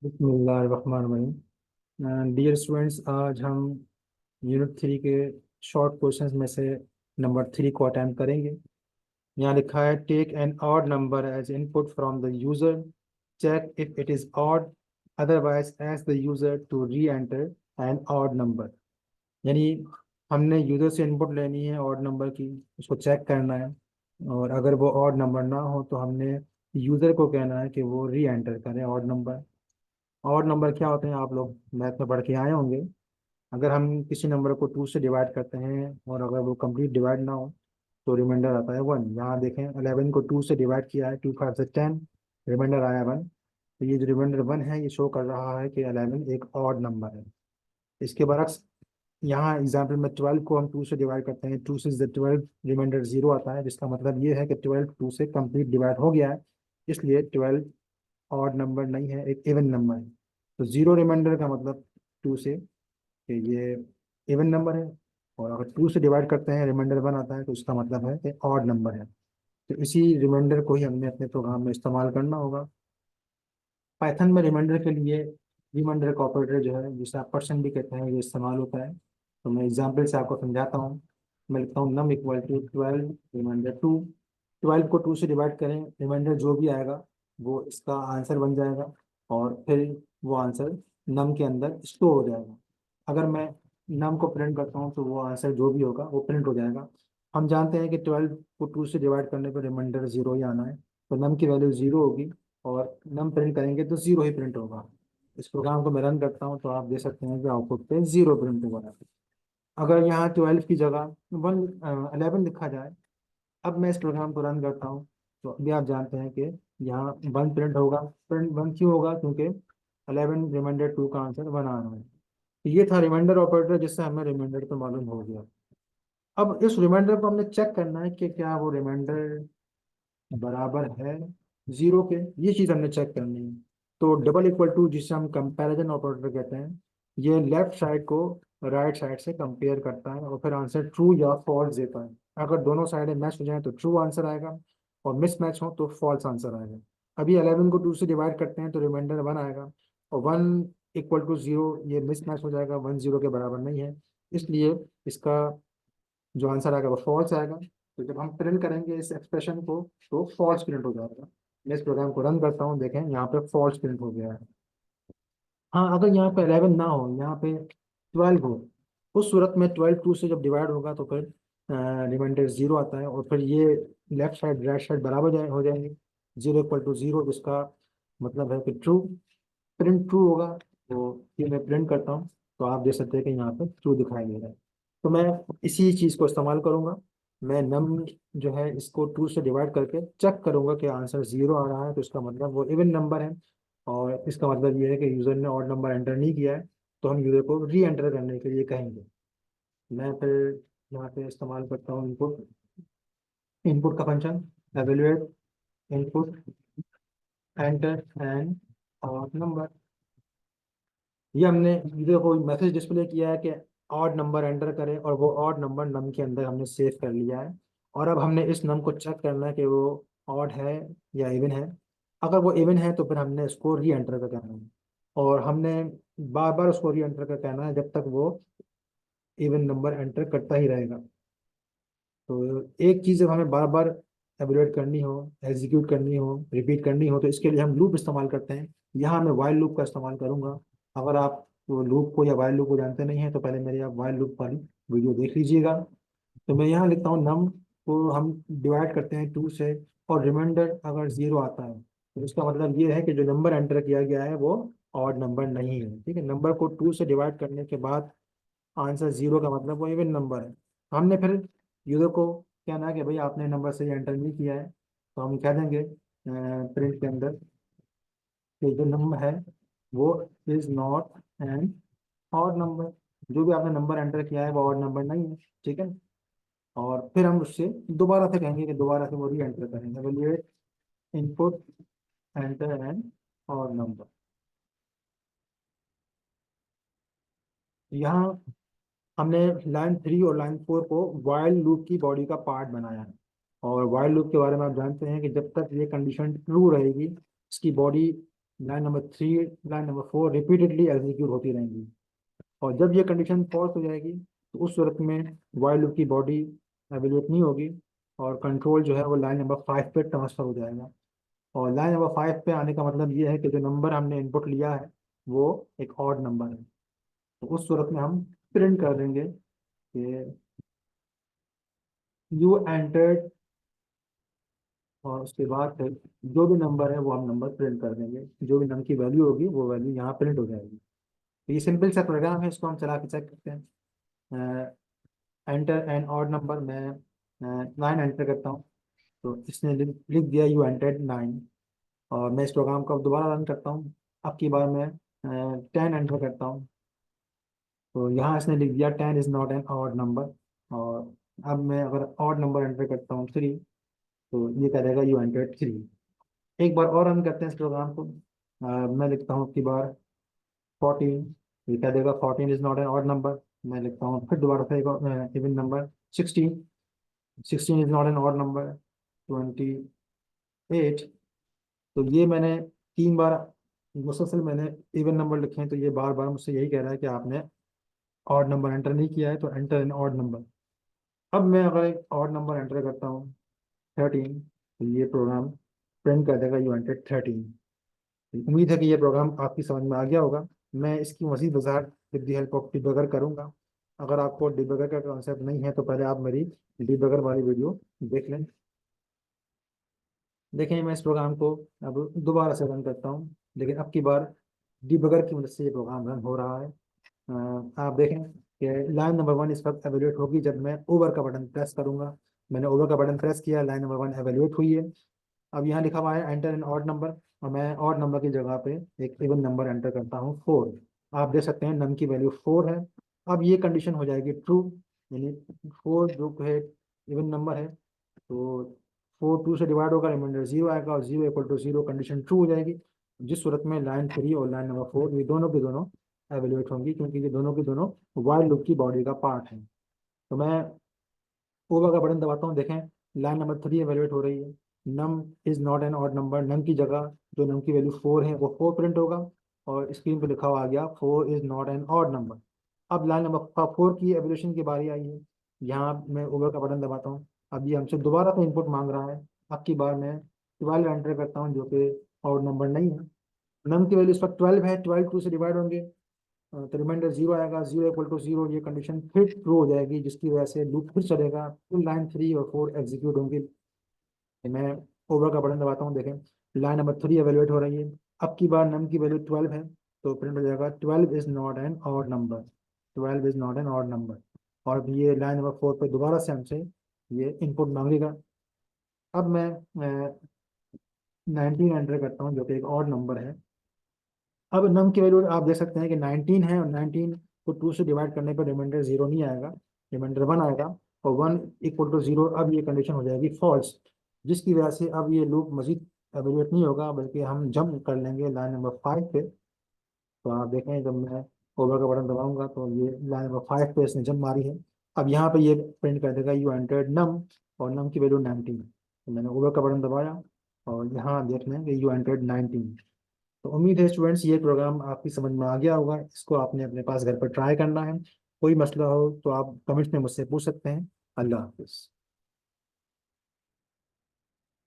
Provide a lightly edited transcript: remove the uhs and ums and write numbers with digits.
बिस्मिल्लाहिर्रहमानिर्रहीम। Dear students, आज हम यूनिट 3 के शॉर्ट क्वेश्चंस में से नंबर 3 को अटैम्प्ट करेंगे। यहाँ लिखा है, take an odd number as input from the user, check if it is odd, otherwise ask the user to re enter an odd number. यानी हमने यूजर से इनपुट लेनी है ऑड नंबर की, उसको चेक करना है, और अगर वो ऑड नंबर ना हो तो हमने यूजर को कहना है कि वो री एंटर करें ऑड नंबर। और नंबर क्या होते हैं आप लोग मैथ में पढ़ के आए होंगे। अगर हम किसी नंबर को 2 से डिवाइड करते हैं और अगर वो कंप्लीट डिवाइड ना हो तो रिमाइंडर आता है 1। यहाँ देखें, 11 को 2 से डिवाइड किया है, 2 5 से 10, रिमाइंडर आया 1। तो ये जो रिमाइंडर 1 है ये शो कर रहा है कि 11 एक ऑड नंबर है। इसके बरक्स यहाँ एग्जाम्पल में 12 को हम 2 से डिवाइड करते हैं, 2 से 12, रिमाइंडर 0 आता है, जिसका मतलब ये है कि 12 2 से कंप्लीट डिवाइड हो गया है, इसलिए 12 ऑड नंबर नहीं है, एक इवन नंबर है। तो 0 रिमाइंडर का मतलब 2 से कि ये इवन नंबर है, और अगर 2 से डिवाइड करते हैं रिमाइंडर 1 आता है तो इसका मतलब है कि ऑड नंबर है। तो इसी रिमाइंडर को ही हमने अपने प्रोग्राम में इस्तेमाल करना होगा। पाइथन में रिमाइंडर के लिए रिमाइंडर का ऑपरेटर जो है, जिसे आप परसेंट भी कहते हैं, ये इस्तेमाल होता है। तो मैं एग्जाम्पल से आपको समझाता हूँ। मैं लिखता हूँ नम इक्वल टू 12 रिमाइंडर 2। 12 को 2 से डिवाइड करें, रिमाइंडर जो भी आएगा वो इसका आंसर बन जाएगा, और फिर वो आंसर नम के अंदर स्टोर हो जाएगा। अगर मैं नम को प्रिंट करता हूँ तो वो आंसर जो भी होगा वो प्रिंट हो जाएगा। हम जानते हैं कि 12 को 2 से डिवाइड करने पर रिमाइंडर 0 ही आना है, तो नम की वैल्यू 0 होगी, और नम प्रिंट करेंगे तो 0 ही प्रिंट होगा। इस प्रोग्राम को मैं रन करता हूँ तो आप देख सकते हैं कि आउटपुट पे 0 प्रिंट होगा। अगर यहाँ 12 की जगह 11 लिखा जाए, अब मैं इस प्रोग्राम को रन करता हूँ तो अभी आप जानते हैं कि यहाँ 1 प्रिंट होगा। प्रिंट 1 क्यों होगा? क्योंकि 11 रिमाइंडर 2 का आंसर 1 आ रहा है। तो ये था रिमाइंडर ऑपरेटर, जिससे हमें रिमाइंडर तो मालूम हो गया। अब इस रिमाइंडर को हमने चेक करना है कि क्या वो रिमाइंडर बराबर है 0 के। ये चीज़ हमने चेक करनी है। तो डबल इक्वल टू, जिसे हम कंपैरिजन ऑपरेटर कहते हैं, ये लेफ्ट साइड को राइट साइड से कंपेयर करता है और फिर आंसर ट्रू या फॉल्स देता है। अगर दोनों साइडें मैच हो जाएं तो ट्रू आंसर आएगा, और मिस मैच हो तो फॉल्स आंसर आएगा। अभी 11 को 2 से डिवाइड करते हैं तो रिमाइंडर 1 आएगा, और 1 इक्वल टू 0 ये मिस मैच हो जाएगा, 1 0 के बराबर नहीं है, इसलिए इसका जो आंसर आएगा वो फॉल्स आएगा। तो जब हम प्रिंट करेंगे इस एक्सप्रेशन को तो फॉल्स प्रिंट हो जाएगा। मैं इस प्रोग्राम को रन करता हूँ, देखें यहाँ पे फॉल्स प्रिंट हो गया है। हाँ, अगर यहाँ पे 11 ना हो, यहाँ पे 12 हो, उस सूरत में 12 2 से जब डिवाइड होगा तो फिर रिमाइंडर 0 आता है, और फिर ये लेफ्ट साइड राइट साइड बराबर हो जाएंगे। 0 इक्वल टू 0, जिसका मतलब है कि ट्रू, प्रिंट ट्रू होगा। तो ये मैं प्रिंट करता हूँ तो आप देख सकते हैं कि यहाँ पे ट्रू दिखाई दे रहा है। तो मैं इसी चीज़ को इस्तेमाल करूँगा। मैं नम जो है इसको 2 से डिवाइड करके चेक करूँगा कि आंसर 0 आ रहा है, तो इसका मतलब वो इवन नंबर है, और इसका मतलब ये है कि यूज़र ने ऑड नंबर एंटर नहीं किया है, तो हम यूज़र को री एंटर करने के लिए कहेंगे। मैं फिर यहाँ पे इस्तेमाल करता हूँ इनपुट, इनपुट का function evaluate input enter and odd number. ये हमने यूजर को मैसेज डिस्प्ले किया है कि ऑड नंबर एंटर करें, और वो ऑड नंबर नम के अंदर हमने सेव कर लिया है। और अब हमने इस नम को चेक करना है कि वो ऑड है या इवन है। अगर वो इवन है तो फिर हमने इसको री एंटर कर करना है, और हमने बार बार उसको री एंटर कर करना है जब तक वो इवन नंबर एंटर करता ही रहेगा। तो एक चीज़ जब हमें बार बार एवेलुएट करनी हो, एग्जीक्यूट करनी हो, रिपीट करनी हो, तो इसके लिए हम लूप इस्तेमाल करते हैं। यहाँ मैं वाइल लूप का इस्तेमाल करूंगा। अगर आप वो लूप को या वाइल लूप को जानते नहीं हैं तो पहले मेरी आप वाइल लूप वाली वीडियो देख लीजिएगा। तो मैं यहाँ लिखता हूँ नम को हम डिवाइड करते हैं 2 से, और रिमाइंडर अगर 0 आता है तो इसका मतलब ये है कि जो नंबर एंटर किया गया है वो ऑड नंबर नहीं है। ठीक है, नंबर को 2 से डिवाइड करने के बाद आंसर 0 का मतलब वो इवन नंबर है। हमने फिर यूजर को कहना है कि भाई आपने नंबर सही एंटर नहीं किया है, तो हम कह देंगे प्रिंट के अंदर कि जो नंबर है वो is not an odd number. जो भी आपने नंबर एंटर किया है वो ऑड नंबर नहीं है। ठीक है, और फिर हम उससे दोबारा से कहेंगे कि दोबारा से वो री एंटर करेंगे, बोलिए input enter an odd number. यहाँ हमने लाइन 3 और लाइन 4 को वाइल लूप की बॉडी का पार्ट बनाया है। और वाइल लूप के बारे में आप जानते हैं कि जब तक ये कंडीशन ट्रू रहेगी, इसकी body line number 3, line number 4 repeatedly execute होती रहेंगी। और जब ये कंडीशन फॉल्स हो जाएगी तो उस सूरत में वाइल लूप की बॉडी एवेल्यूएट नहीं होगी, और कंट्रोल जो है वो लाइन नंबर 5 पे ट्रांसफर हो जाएगा। और लाइन नंबर 5 पे आने का मतलब ये है कि जो नंबर हमने इनपुट लिया है वो एक ऑड नंबर है। तो उस सूरत में हम प्रिंट कर देंगे कि यू एंटर्ड, और उसके बाद फिर जो भी नंबर है वो हम नंबर प्रिंट कर देंगे, जो भी नंबर की वैल्यू होगी वो वैल्यू यहाँ प्रिंट हो जाएगी। तो ये सिंपल सा प्रोग्राम है, इसको हम चला के चेक करते हैं। एंटर एन ऑड नंबर, मैं 9 एंटर करता हूँ, तो इसने लिख दिया यू एंटर्ड 9। और मैं इस प्रोग्राम को अब दोबारा रन करता हूँ, अब की बार मैं 10 एंटर करता हूँ, तो यहाँ इसने लिख दिया 10 is not an odd number. और अब मैं अगर ऑड नंबर एंटर करता हूँ 3, तो ये कह देगा यू एंटर्ड 3। एक बार और रन करते हैं इस प्रोग्राम को। मैं लिखता हूँ की बार 14, ये कह देगा 14 is not an odd number. मैं लिखता हूँ फिर दोबारा से एक even number 16, 16 is not an odd number. 28, तो ये मैंने 3 बार मुसलसल मैंने इवन नंबर लिखे हैं, तो ये बार बार मुझसे यही कह रहा है कि आपने ऑड नंबर एंटर नहीं किया है, तो एंटर एन ऑड नंबर। अब मैं अगर एक ऑड नंबर एंटर करता हूँ 13, तो ये प्रोग्राम प्रिंट कर देगा यू एंटर 13। उम्मीद है कि ये प्रोग्राम आपकी समझ में आ गया होगा। मैं इसकी मज़ीद वजाहत with the help of debugger करूँगा। अगर आपको डिबगर का कॉन्सेप्ट नहीं है तो पहले आप मेरी डिबगर वाली वीडियो देख लें। देखें, मैं इस प्रोग्राम को अब दोबारा से रन करता हूँ, लेकिन अब की बार डिबगर की मदद से ये प्रोग्राम रन हो रहा है। आप देखें कि लाइन नंबर 1 इस वक्त एवेल्यूएट होगी जब मैं ओवर का बटन प्रेस करूंगा। मैंने ओवर का बटन प्रेस किया, लाइन नंबर 1 एवेल्यूएट हुई है। अब यहाँ लिखा हुआ है एंटर इन ऑड नंबर, और मैं ऑड नंबर की जगह पे एक इवन नंबर एंटर करता हूँ 4। आप देख सकते हैं नम की वैल्यू 4 है। अब ये कंडीशन हो जाएगी ट्रू, यानी 4 जो है इवन नंबर है, तो 4 2 से डिवाइड होगा, रिमाइंडर 0 आएगा, और 0 इक्वल टू 0 कंडीशन ट्रू हो जाएगी। जिस सूरत में लाइन 3 और लाइन नंबर 4 ये दोनों की दोनों एवेल्यूएट होंगी, क्योंकि ये दोनों की दोनों वाइल लूप की बॉडी का पार्ट है। तो मैं ओवर का बटन दबाता हूँ, देखें लाइन नंबर 3 एवेल्यूएट हो रही है। Num is not an odd number, num की जगह जो नम की वैल्यू 4 है वो 4 प्रिंट होगा, और स्क्रीन पे लिखा हुआ आ गया 4 is not an odd number. अब लाइन नंबर 4 की एवोल्यूशन की बारी आई है। यहाँ मैं ओवर का बटन दबाता हूँ, अब ये हमसे दोबारा से इनपुट मांग रहा है। अब की बार मैं 12 एंटर करता हूँ, जो कि ऑड नंबर नहीं है। नम की वैल्यू इस वक्त 12 है, 12 2 से डिवाइड होंगे, तो रिमाइंडर 0 आएगा, 0 इक्वल टू 0, ये कंडीशन फिर ट्रू हो जाएगी, जिसकी वजह से लूप फिर चलेगा, फिर लाइन 3 और 4 एग्जीक्यूट होंगे। मैं ओवर का बटन दबाता हूँ, देखें लाइन नंबर 3 एवेल्यूएट हो रही है। अब की बार नम की वैल्यू 12 है, तो प्रिंट हो जाएगा 12 is not an odd number, 12 is not an odd number. और अब ये लाइन नंबर 4 पे दोबारा से हमसे ये इनपुट मांगेगा। अब मैं 19 एंटर करता हूँ, जो कि एक ऑड नंबर है। अब नम की वैल्यू आप देख सकते हैं कि 19 है, और 19 को 2 से डिवाइड करने पर रिमाइंडर 0 नहीं आएगा, रिमाइंडर 1 आएगा, और 1 इक्वल टू 0। अब ये कंडीशन हो जाएगी फॉल्स, जिसकी वजह से अब ये लूप मजीद एवेल्यूएट नहीं होगा, बल्कि हम जंप कर लेंगे लाइन नंबर 5 पे। तो आप देखें जब मैं ओवर का बटन दबाऊंगा तो ये लाइन नंबर 5 पे इसने जंप मारी है। अब यहाँ पे ये प्रिंट कर देगा यू एंटर्ड नम, और नम की वैल्यू 19। तो मैंने ओवर का बटन दबाया, और यहाँ देख लें कि यू एंटर्ड 19। तो उम्मीद है स्टूडेंट्स ये प्रोग्राम आपकी समझ में आ गया होगा। इसको आपने अपने पास घर पर ट्राई करना है। कोई मसला हो तो आप कमेंट्स में मुझसे पूछ सकते हैं। अल्लाह हाफिज़।